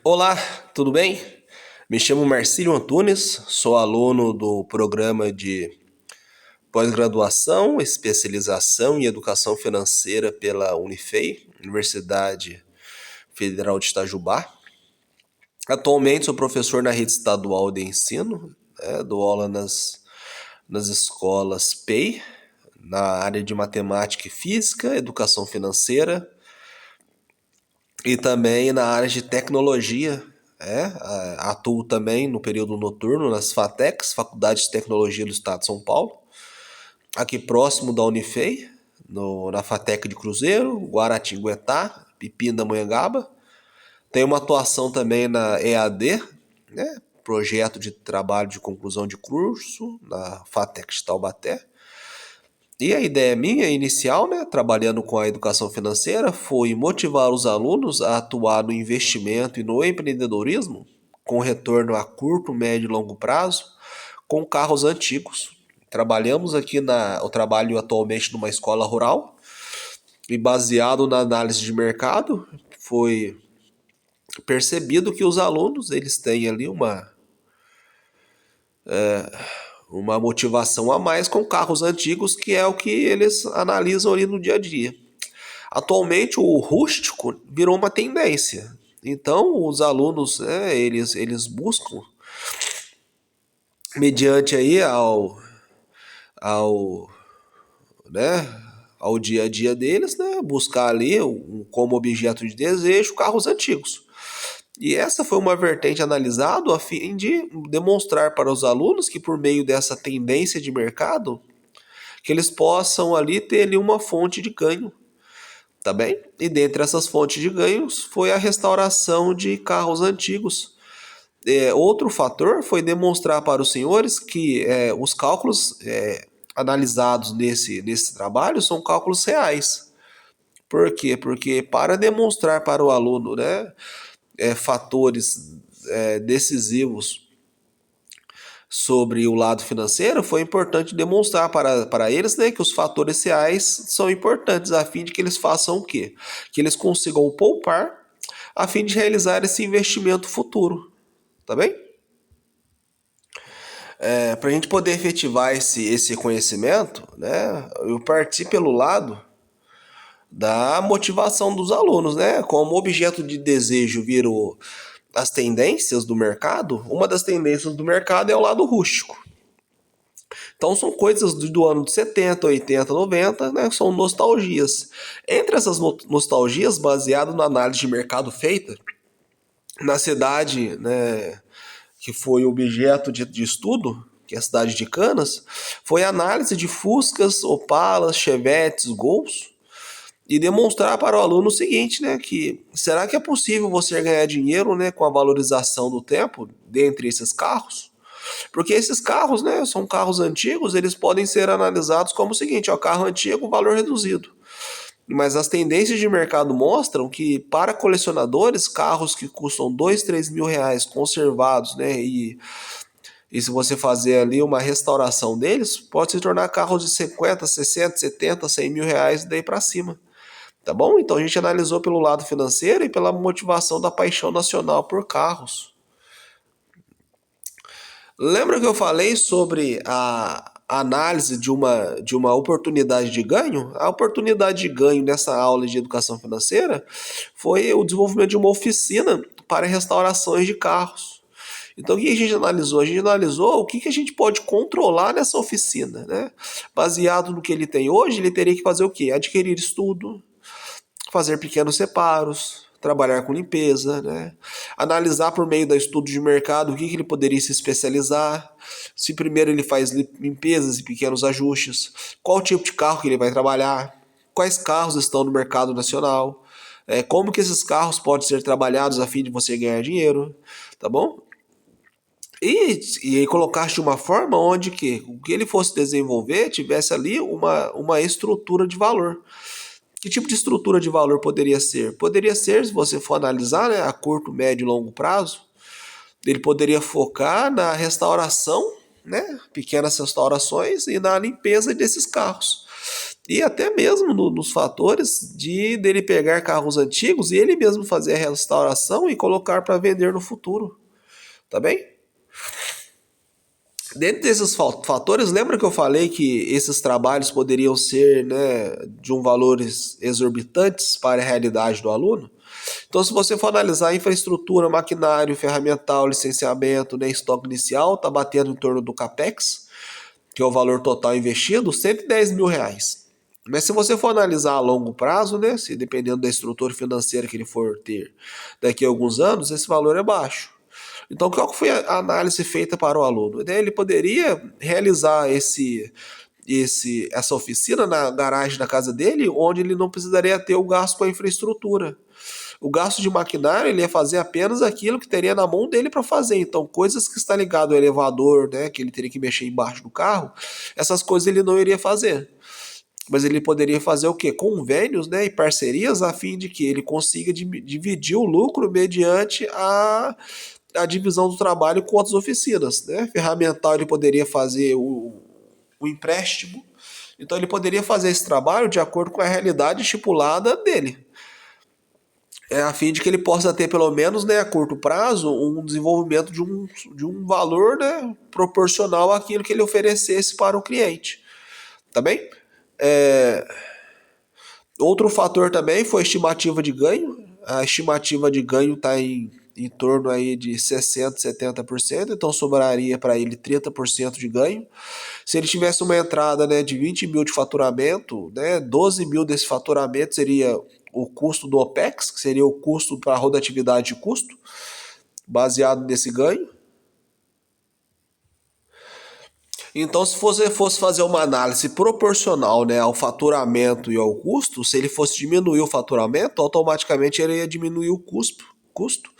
Olá, tudo bem? Me chamo Marcílio Antunes, sou aluno do programa de pós-graduação, especialização em educação financeira pela Unifei, Universidade Federal de Itajubá. Atualmente sou professor na rede estadual de ensino, dou aula nas escolas PEI, na área de matemática e física, educação financeira, e também na área de tecnologia. Atuo também no período noturno nas FATECs, Faculdade de Tecnologia do Estado de São Paulo, aqui próximo da Unifei, na FATEC de Cruzeiro, Guaratinguetá, Pindamonhangaba. Tenho uma atuação também na EAD, né, projeto de trabalho de conclusão de curso, na FATEC de Taubaté. E a ideia minha inicial, né, trabalhando com a educação financeira, foi motivar os alunos a atuar no investimento e no empreendedorismo, com retorno a curto, médio e longo prazo, com carros antigos. Eu trabalho atualmente numa escola rural, e baseado na análise de mercado, foi percebido que os alunos eles têm ali uma motivação a mais com carros antigos, que é o que eles analisam ali no dia a dia. Atualmente o rústico virou uma tendência. Então os alunos, eles buscam, mediante aí ao, né, ao dia a dia deles, né, buscar ali como objeto de desejo carros antigos. E essa foi uma vertente analisada a fim de demonstrar para os alunos que por meio dessa tendência de mercado, que eles possam ali ter ali uma fonte de ganho, tá bem? E dentre essas fontes de ganhos foi a restauração de carros antigos. Outro fator foi demonstrar para os senhores que os cálculos analisados nesse trabalho são cálculos reais. Por quê? Porque para demonstrar para o aluno, né, fatores decisivos sobre o lado financeiro, foi importante demonstrar para eles, né, que os fatores reais são importantes a fim de que eles façam o quê? Que eles consigam poupar a fim de realizar esse investimento futuro, tá bem? Para a gente poder efetivar esse conhecimento, né, eu parti pelo lado da motivação dos alunos, né? Como objeto de desejo virou as tendências do mercado, uma das tendências do mercado é o lado rústico. Então são coisas do ano de 70, 80, 90, né? São nostalgias. Entre essas nostalgias, baseado na análise de mercado feita na cidade, né, que foi objeto de estudo, que é a cidade de Canas, foi a análise de Fuscas, Opalas, Chevetes, Gols, e demonstrar para o aluno o seguinte, né, que será que é possível você ganhar dinheiro, né, com a valorização do tempo dentre esses carros? Porque esses carros, né, são carros antigos, eles podem ser analisados como o seguinte, ó, carro antigo, valor reduzido. Mas as tendências de mercado mostram que para colecionadores, carros que custam 2, 3 mil reais conservados, né, e se você fazer ali uma restauração deles, pode se tornar carros de 50, 60, 70, 100 mil reais daí para cima. Tá bom? Então a gente analisou pelo lado financeiro e pela motivação da paixão nacional por carros. Lembra que eu falei sobre a análise de uma oportunidade de ganho? A oportunidade de ganho nessa aula de educação financeira foi o desenvolvimento de uma oficina para restaurações de carros. Então, o que a gente analisou? A gente analisou o que a gente pode controlar nessa oficina, né? Baseado no que ele tem hoje, ele teria que fazer o quê? Adquirir estudo, fazer pequenos reparos, trabalhar com limpeza, né? Analisar por meio do estudo de mercado o que ele poderia se especializar, se primeiro ele faz limpezas e pequenos ajustes, qual tipo de carro que ele vai trabalhar, quais carros estão no mercado nacional, como que esses carros podem ser trabalhados a fim de você ganhar dinheiro, tá bom? E colocar de uma forma onde o que ele fosse desenvolver tivesse ali uma estrutura de valor. Que tipo de estrutura de valor poderia ser? Poderia ser, se você for analisar, né, a curto, médio e longo prazo, ele poderia focar na restauração, né, pequenas restaurações e na limpeza desses carros. E até mesmo nos fatores dele pegar carros antigos e ele mesmo fazer a restauração e colocar para vender no futuro. Tá bem? Dentro desses fatores, lembra que eu falei que esses trabalhos poderiam ser, né, de um valores exorbitantes para a realidade do aluno? Então, se você for analisar a infraestrutura, maquinário, ferramental, licenciamento, né, estoque inicial, está batendo em torno do CAPEX, que é o valor total investido, R$ 110 mil. Mas se você for analisar a longo prazo, né, se dependendo da estrutura financeira que ele for ter daqui a alguns anos, esse valor é baixo. Então, qual foi a análise feita para o aluno? Ele poderia realizar essa oficina na garagem da casa dele, onde ele não precisaria ter o gasto com a infraestrutura. O gasto de maquinário ele ia fazer apenas aquilo que teria na mão dele para fazer. Então, coisas que está ligado ao elevador, né, que ele teria que mexer embaixo do carro, essas coisas ele não iria fazer. Mas ele poderia fazer o quê? Convênios, né, e parcerias a fim de que ele consiga dividir o lucro mediante a divisão do trabalho com outras oficinas, né? Ferramental ele poderia fazer o empréstimo, então ele poderia fazer esse trabalho de acordo com a realidade estipulada dele, a fim de que ele possa ter pelo menos, né, a curto prazo um desenvolvimento de um valor, né, proporcional àquilo que ele oferecesse para o cliente, tá bem? Outro fator também foi a estimativa de ganho. A estimativa de ganho está em torno aí de 60%, 70%, então sobraria para ele 30% de ganho. Se ele tivesse uma entrada, né, de 20 mil de faturamento, né, 12 mil desse faturamento seria o custo do OPEX, que seria o custo para a rotatividade de custo, baseado nesse ganho. Então, se você fosse fazer uma análise proporcional, né, ao faturamento e ao custo, se ele fosse diminuir o faturamento, automaticamente ele ia diminuir o custo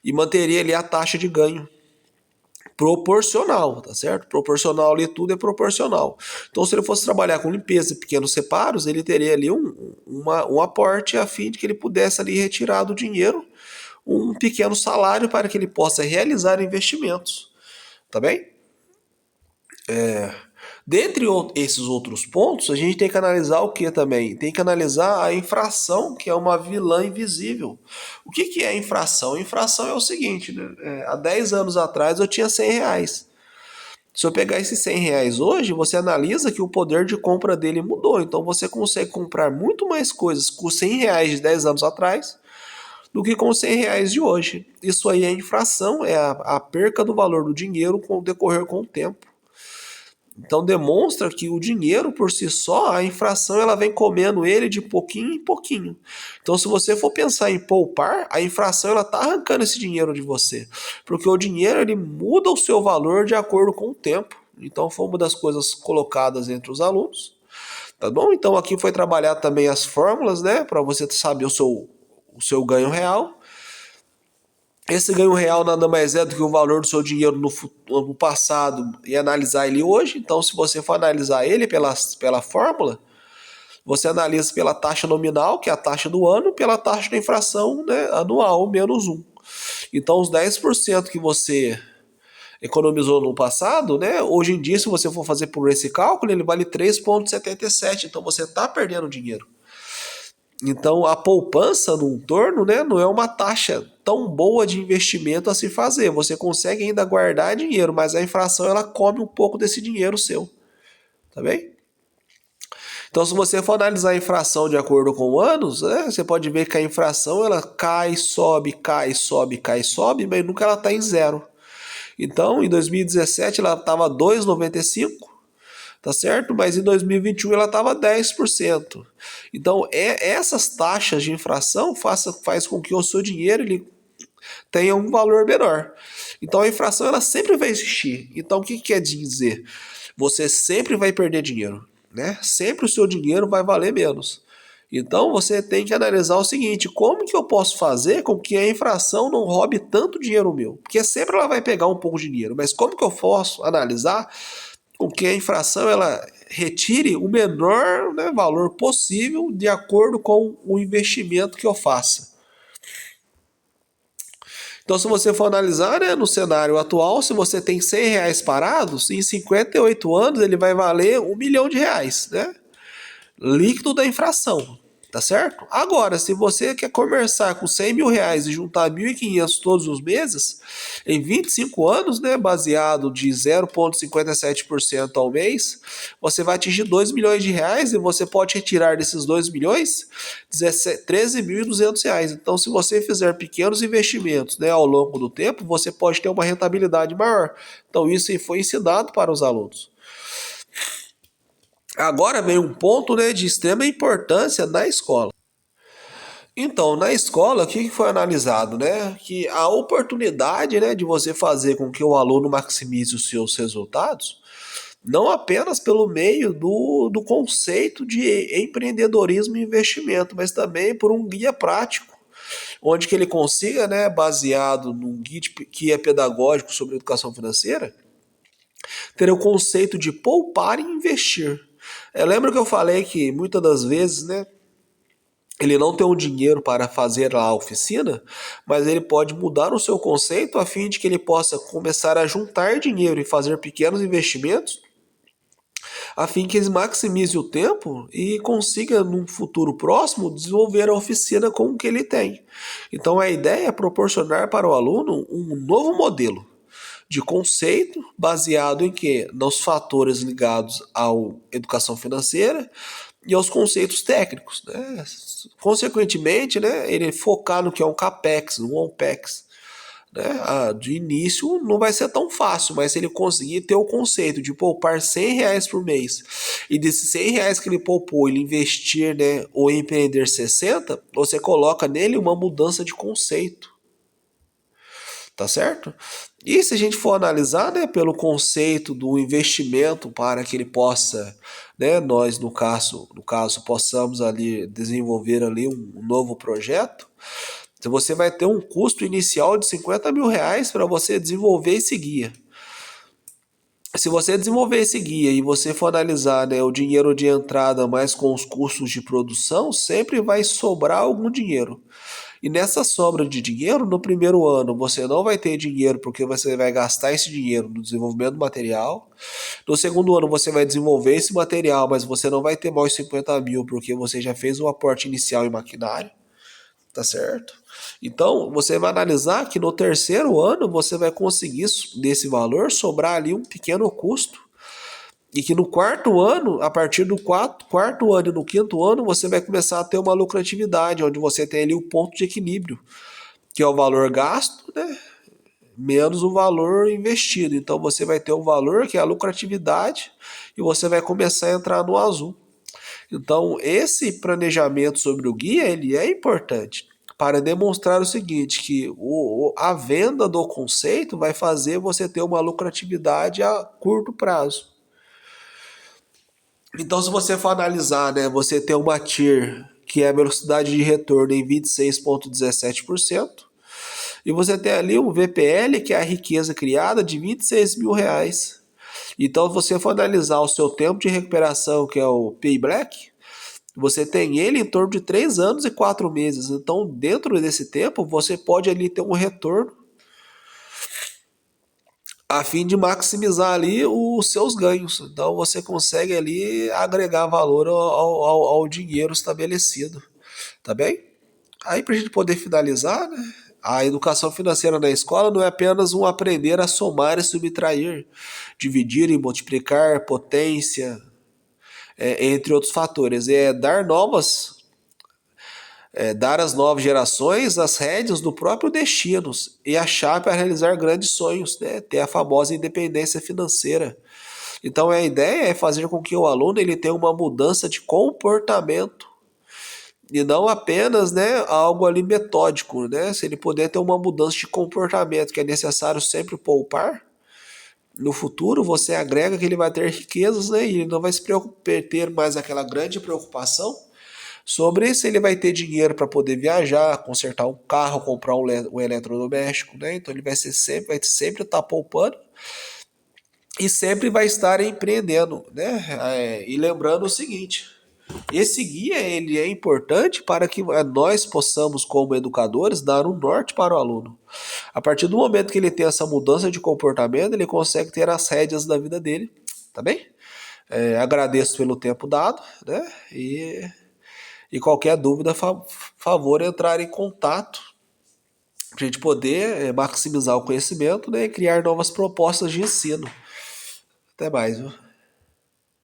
e manteria ali a taxa de ganho proporcional, tá certo? Proporcional ali, tudo é proporcional. Então, se ele fosse trabalhar com limpeza e pequenos separos, ele teria ali um aporte a fim de que ele pudesse ali retirar do dinheiro um pequeno salário para que ele possa realizar investimentos, tá bem? Dentre esses outros pontos, a gente tem que analisar o que também? Tem que analisar a infração, que é uma vilã invisível. O que é a infração? A infração é o seguinte, né? Há 10 anos atrás eu tinha R$ 100. Se eu pegar esses R$ 100 hoje, você analisa que o poder de compra dele mudou. Então você consegue comprar muito mais coisas com R$ 100 de 10 anos atrás do que com R$ 100 de hoje. Isso aí é infração, é a perca do valor do dinheiro com o decorrer com o tempo. Então demonstra que o dinheiro por si só, a infração ela vem comendo ele de pouquinho em pouquinho. Então se você for pensar em poupar, a infração ela está arrancando esse dinheiro de você. Porque o dinheiro ele muda o seu valor de acordo com o tempo. Então foi uma das coisas colocadas entre os alunos. Tá bom? Então aqui foi trabalhar também as fórmulas, né? Para você saber o seu ganho real. Esse ganho real nada mais é do que o valor do seu dinheiro no passado e analisar ele hoje. Então, se você for analisar ele pela fórmula, você analisa pela taxa nominal, que é a taxa do ano, pela taxa da inflação, né, anual, menos 1. Então, os 10% que você economizou no passado, né, hoje em dia, se você for fazer por esse cálculo, ele vale 3,77. Então, você está perdendo dinheiro. Então, a poupança no entorno, né, não é uma taxa tão boa de investimento a se fazer. Você consegue ainda guardar dinheiro, mas a inflação ela come um pouco desse dinheiro seu. Tá bem? Então, se você for analisar a inflação de acordo com anos, né, você pode ver que a inflação ela cai, sobe, cai, sobe, cai, sobe, mas nunca ela está em zero. Então, em 2017 ela estava 2,95. Tá certo? Mas em 2021 ela estava 10%. Então, essas taxas de infração faz com que o seu dinheiro ele tenha um valor menor. Então, a infração ela sempre vai existir. Então, o que quer dizer? Você sempre vai perder dinheiro, né? Sempre o seu dinheiro vai valer menos. Então, você tem que analisar o seguinte, como que eu posso fazer com que a infração não roube tanto dinheiro meu? Porque sempre ela vai pegar um pouco de dinheiro, mas como que eu posso analisar com que a infração ela retire o menor, né, valor possível de acordo com o investimento que eu faça. Então, se você for analisar, né, no cenário atual, se você tem R$ 100 parados, em 58 anos ele vai valer R$ 1 milhão, né? líquido da infração, tá certo? Agora, se você quer começar com 100 mil reais e juntar 1.500 todos os meses, em 25 anos, né, baseado de 0,57% ao mês, você vai atingir 2 milhões de reais e você pode retirar desses 2 milhões 13.200 reais. Então, se você fizer pequenos investimentos, né, ao longo do tempo, você pode ter uma rentabilidade maior. Então, isso foi ensinado para os alunos. Agora vem um ponto, né, de extrema importância na escola. Então, na escola, o que foi analisado, né? Que a oportunidade, né, de você fazer com que o aluno maximize os seus resultados, não apenas pelo meio do conceito de empreendedorismo e investimento, mas também por um guia prático, onde que ele consiga, né, baseado num guia pedagógico sobre educação financeira, ter o conceito de poupar e investir. Lembra que eu falei que muitas das vezes, né, ele não tem um dinheiro para fazer a oficina, mas ele pode mudar o seu conceito a fim de que ele possa começar a juntar dinheiro e fazer pequenos investimentos, a fim que ele maximize o tempo e consiga, num futuro próximo, desenvolver a oficina com o que ele tem. Então a ideia é proporcionar para o aluno um novo modelo de conceito baseado em que? Nos fatores ligados à educação financeira e aos conceitos técnicos, né? Consequentemente, né, ele focar no que é um CAPEX, no OPEX, né? De início não vai ser tão fácil, mas se ele conseguir ter o conceito de poupar 100 reais por mês e desses 100 reais que ele poupou, ele investir, né, ou empreender 60, você coloca nele uma mudança de conceito. Tá certo? E se a gente for analisar, né, pelo conceito do investimento para que ele possa, né, nós no caso possamos ali desenvolver ali um novo projeto, você vai ter um custo inicial de 50 mil reais para você desenvolver esse guia. Se você desenvolver esse guia e você for analisar, né, o dinheiro de entrada mais com os custos de produção, sempre vai sobrar algum dinheiro. E nessa sobra de dinheiro, no primeiro ano, você não vai ter dinheiro porque você vai gastar esse dinheiro no desenvolvimento do material. No segundo ano, você vai desenvolver esse material, mas você não vai ter mais 50 mil porque você já fez o aporte inicial em maquinário. Tá certo? Então, você vai analisar que no terceiro ano, você vai conseguir desse valor sobrar ali um pequeno custo. E que no quarto ano, a partir do quarto ano e no quinto ano, você vai começar a ter uma lucratividade, onde você tem ali o ponto de equilíbrio, que é o valor gasto, né, menos o valor investido. Então você vai ter o valor, que é a lucratividade, e você vai começar a entrar no azul. Então esse planejamento sobre o guia, ele é importante para demonstrar o seguinte, que a venda do conceito vai fazer você ter uma lucratividade a curto prazo. Então, se você for analisar, né, você tem uma TIR, que é a velocidade de retorno em 26,17%, e você tem ali um VPL, que é a riqueza criada, de 26 mil reais. Então, se você for analisar o seu tempo de recuperação, que é o payback, você tem ele em torno de 3 anos e 4 meses. Então, dentro desse tempo, você pode ali ter um retorno a fim de maximizar ali os seus ganhos. Então você consegue ali agregar valor ao dinheiro estabelecido, tá bem? Aí para a gente poder finalizar, né, a educação financeira na escola não é apenas um aprender a somar e subtrair, dividir e multiplicar, potência, entre outros fatores. É dar às novas gerações as rédeas do próprio destino e a chave para realizar grandes sonhos, né? Ter a famosa independência financeira. Então a ideia é fazer com que o aluno ele tenha uma mudança de comportamento e não apenas, né, algo ali metódico, né? Se ele puder ter uma mudança de comportamento, que é necessário sempre poupar, no futuro você agrega que ele vai ter riquezas, né? E ele não vai se preocupar, ter mais aquela grande preocupação sobre se ele vai ter dinheiro para poder viajar, consertar um carro, comprar um eletrodoméstico, né? Então ele vai sempre estar poupando e sempre vai estar empreendendo, né? E lembrando o seguinte, esse guia ele é importante para que nós possamos, como educadores, dar um norte para o aluno. A partir do momento que ele tem essa mudança de comportamento, ele consegue ter as rédeas da vida dele, tá bem? Agradeço pelo tempo dado, né? E qualquer dúvida, favor entrar em contato para a gente poder maximizar o conhecimento, né, e criar novas propostas de ensino. Até mais, viu?